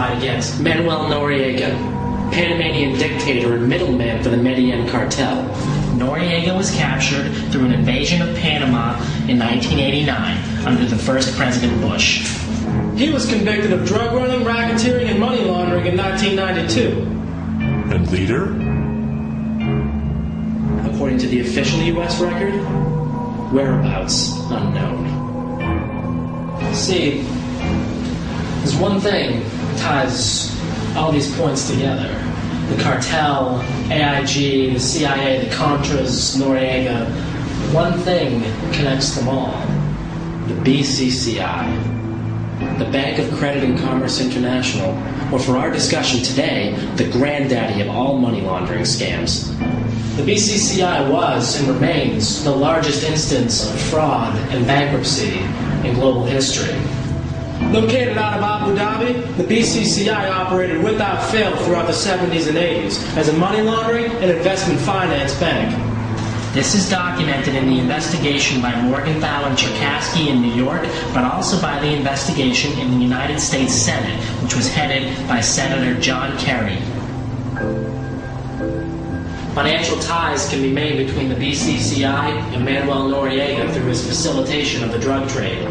testified against Manuel Noriega, Panamanian dictator and middleman for the Medellin cartel. Noriega was captured through an invasion of Panama in 1989 under the first President Bush. He was convicted of drug running, racketeering, and money laundering in 1992. And leader? According to the official U.S. record, whereabouts unknown. See, there's one thing that ties all these points together. The cartel, AIG, the CIA, the Contras, Noriega. One thing connects them all. The BCCI. The Bank of Credit and Commerce International, or for our discussion today, the granddaddy of all money laundering scams. The BCCI was and remains the largest instance of fraud and bankruptcy in global history. Located out of Abu Dhabi, the BCCI operated without fail throughout the 70s and 80s as a money laundering and investment finance bank. This is documented in the investigation by Morgenthau and Cherkasky in New York, but also by the investigation in the United States Senate, which was headed by Senator John Kerry. Financial ties can be made between the BCCI and Manuel Noriega through his facilitation of the drug trade.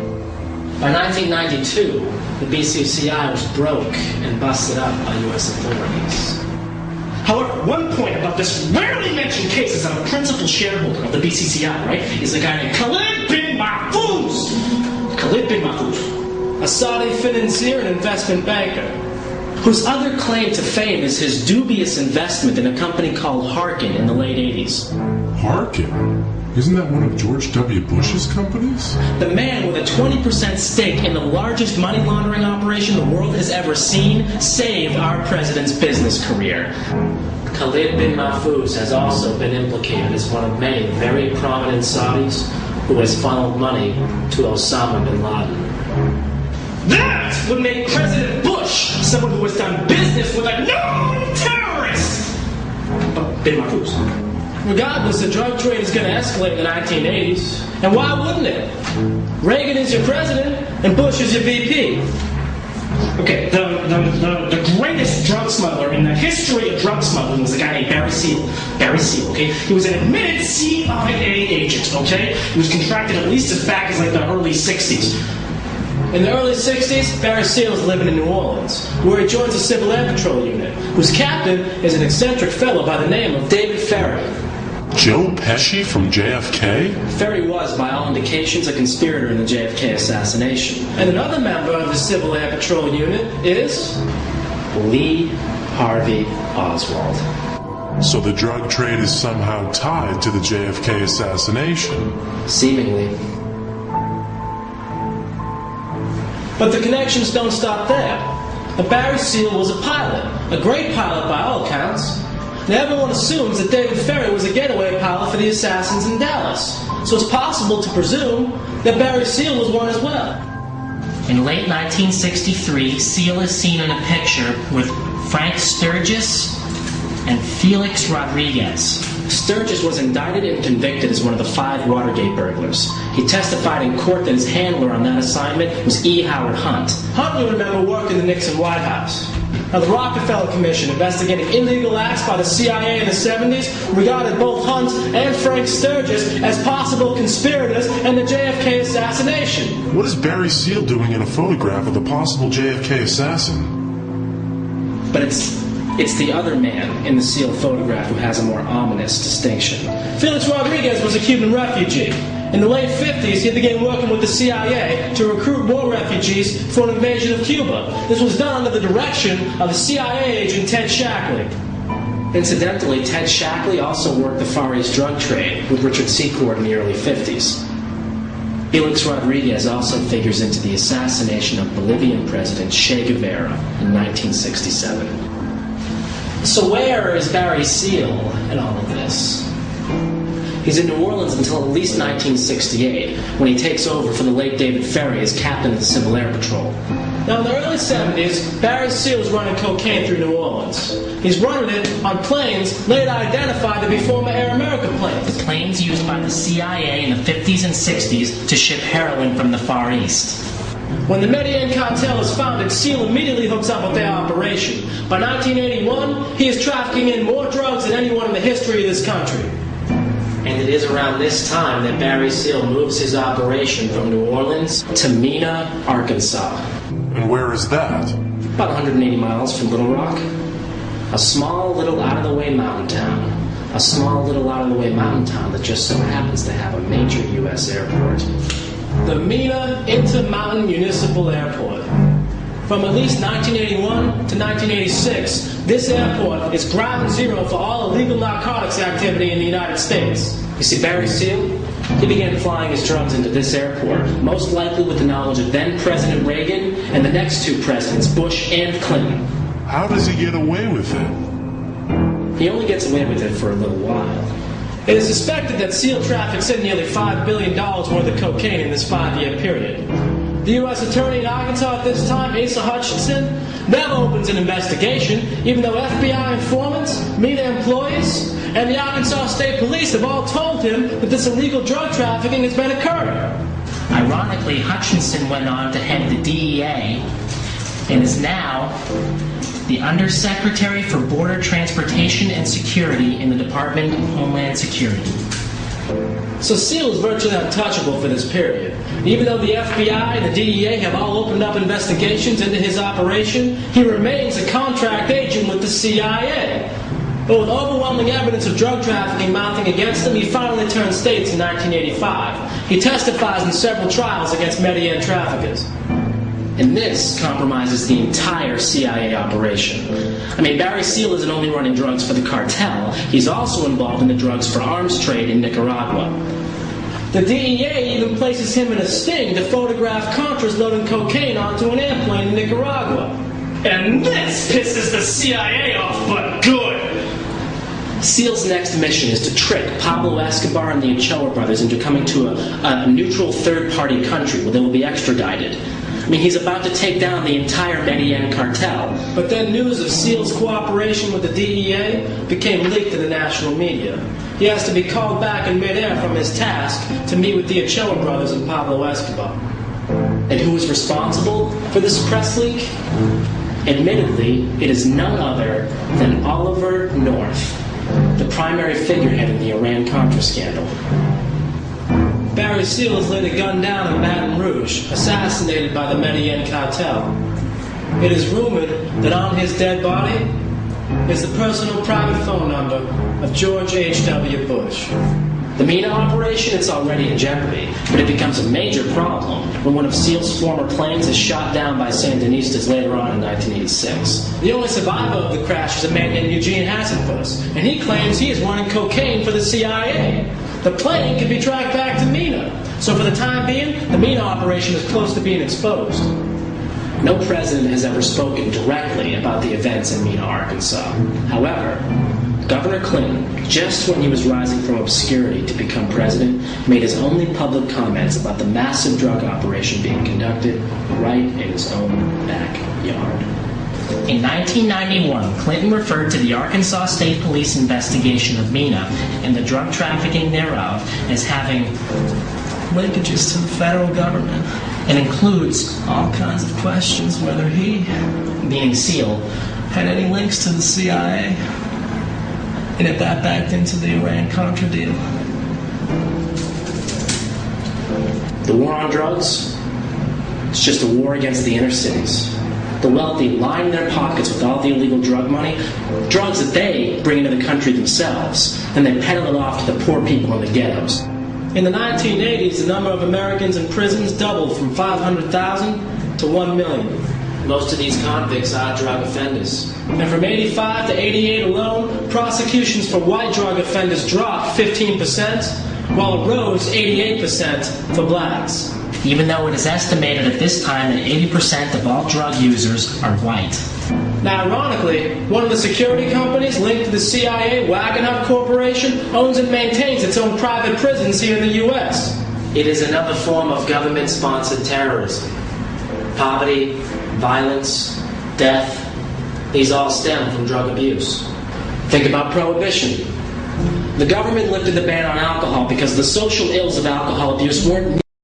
By 1992, the BCCI was broke and busted up by U.S. authorities. However, one point about this rarely mentioned case is that a principal shareholder of the BCCI, right, is a guy named Khalid bin Mahfouz. Khalid bin Mahfouz, a Saudi financier and investment banker, whose other claim to fame is his dubious investment in a company called Harkin in the late 80s. Harkin? Isn't that one of George W. Bush's companies? The man with a 20% stake in the largest money laundering operation the world has ever seen saved our president's business career. Khalid bin Mahfouz has also been implicated as one of many very prominent Saudis who has funneled money to Osama bin Laden. That would make President Bush someone who has done business with a known terrorist! Bin Mahfouz. Regardless, the drug trade is going to escalate in the 1980s. And why wouldn't it? Reagan is your president, and Bush is your VP. Okay, the greatest drug smuggler in the history of drug smuggling was a guy named Barry Seal. Barry Seal, okay? He was an admitted CIA agent, okay? He was contracted at least as back as like the early 60s. In the early 60s, Barry Seal is living in New Orleans, where he joins a Civil Air Patrol unit, whose captain is an eccentric fellow by the name of David Ferry. Joe Pesci from JFK? Ferry was, by all indications, a conspirator in the JFK assassination. And another member of the Civil Air Patrol unit is Lee Harvey Oswald. So the drug trade is somehow tied to the JFK assassination? Seemingly. But the connections don't stop there. Barry Seal was a pilot, a great pilot by all accounts. And everyone assumes that David Ferry was a getaway pilot for the assassins in Dallas. So it's possible to presume that Barry Seal was one as well. In late 1963, Seal is seen in a picture with Frank Sturgis and Felix Rodriguez. Sturgis was indicted and convicted as one of the 5 Watergate burglars. He testified in court that his handler on that assignment was E. Howard Hunt. Hunt, you remember, worked in the Nixon White House. Now, the Rockefeller Commission, investigating illegal acts by the CIA in the 70s, regarded both Hunt and Frank Sturgis as possible conspirators in the JFK assassination. What is Barry Seal doing in a photograph of the possible JFK assassin? But it's the other man in the Seal photograph who has a more ominous distinction. Felix Rodriguez was a Cuban refugee. In the late 50s, he began working with the CIA to recruit more refugees for an invasion of Cuba. This was done under the direction of the CIA agent Ted Shackley. Incidentally, Ted Shackley also worked the Far East drug trade with Richard Secord in the early 50s. Felix Rodriguez also figures into the assassination of Bolivian President Che Guevara in 1967. So where is Barry Seal in all of this? He's in New Orleans until at least 1968, when he takes over for the late David Ferry as captain of the Civil Air Patrol. Now, in the early 70s, Barry Seal was running cocaine through New Orleans. He's running it on planes later identified to be former Air America planes. The planes used by the CIA in the 50s and 60s to ship heroin from the Far East. When the Medellin cartel is founded, SEAL immediately hooks up with their operation. By 1981, he is trafficking in more drugs than anyone in the history of this country. And it is around this time that Barry Seal moves his operation from New Orleans to Mena, Arkansas. And where is that? About 180 miles from Little Rock. A small little out-of-the-way mountain town. A small little out-of-the-way mountain town that just so happens to have a major U.S. airport. The Mena Intermountain Municipal Airport. From at least 1981 to 1986, this airport is ground zero for all illegal narcotics activity in the United States. You see, Barry Seal, he began flying his drugs into this airport, most likely with the knowledge of then-President Reagan and the next two presidents, Bush and Clinton. How does he get away with it? He only gets away with it for a little while. It is suspected that SEAL traffics in nearly $5 billion worth of cocaine in this 5-year period. The U.S. Attorney in Arkansas at this time, Asa Hutchinson, never opens an investigation, even though FBI informants, Mena employees, and the Arkansas State Police have all told him that this illegal drug trafficking has been occurring. Ironically, Hutchinson went on to head the DEA and is now the Undersecretary for Border Transportation and Security in the Department of Homeland Security. So SEAL is virtually untouchable for this period. Even though the FBI and the DEA have all opened up investigations into his operation, he remains a contract agent with the CIA. But with overwhelming evidence of drug trafficking mounting against him, he finally turned states in 1985. He testifies in several trials against Medellin traffickers. And this compromises the entire CIA operation. I mean, Barry Seal isn't only running drugs for the cartel, he's also involved in the drugs for arms trade in Nicaragua. The DEA even places him in a sting to photograph Contras loading cocaine onto an airplane in Nicaragua. And this pisses the CIA off, but good. Seal's next mission is to trick Pablo Escobar and the Ochoa brothers into coming to a neutral third-party country where they will be extradited. I mean, he's about to take down the entire Medellin cartel. But then news of Seal's cooperation with the DEA became leaked to the national media. He has to be called back in midair from his task to meet with the Ochoa brothers and Pablo Escobar. And who is responsible for this press leak? Admittedly, it is none other than Oliver North, the primary figurehead in the Iran-Contra scandal. Barry Seal is later gunned down in Baton Rouge, assassinated by the Medellin cartel. It is rumored that on his dead body is the personal private phone number of George H.W. Bush. The Mena operation, it's already in jeopardy, but it becomes a major problem when one of Seal's former planes is shot down by Sandinistas later on in 1986. The only survivor of the crash is a man named Eugene Hassenfuss, and he claims he is running cocaine for the CIA. The plane can be tracked back to Mena, so for the time being, the Mena operation is close to being exposed. No president has ever spoken directly about the events in Mena, Arkansas. However, Governor Clinton, just when he was rising from obscurity to become president, made his only public comments about the massive drug operation being conducted right in his own backyard. In 1991, Clinton referred to the Arkansas State Police investigation of Mena and the drug trafficking thereof as having linkages to the federal government and includes all kinds of questions whether he, being Seal, had any links to the CIA and if that backed into the Iran-Contra deal. The war on drugs, it's just a war against the inner cities. The wealthy line their pockets with all the illegal drug money, drugs that they bring into the country themselves, and they peddle it off to the poor people in the ghettos. In the 1980s, the number of Americans in prisons doubled from 500,000 to 1 million. Most of these convicts are drug offenders. And from 85 to 88 alone, prosecutions for white drug offenders dropped 15%, while it rose 88% for blacks. Even though it is estimated at this time that 80% of all drug users are white. Now, ironically, one of the security companies linked to the CIA, Wagon Hut Corporation, owns and maintains its own private prisons here in the U.S. It is another form of government-sponsored terrorism. Poverty, violence, death, these all stem from drug abuse. Think about prohibition. The government lifted the ban on alcohol because the social ills of alcohol abuse weren't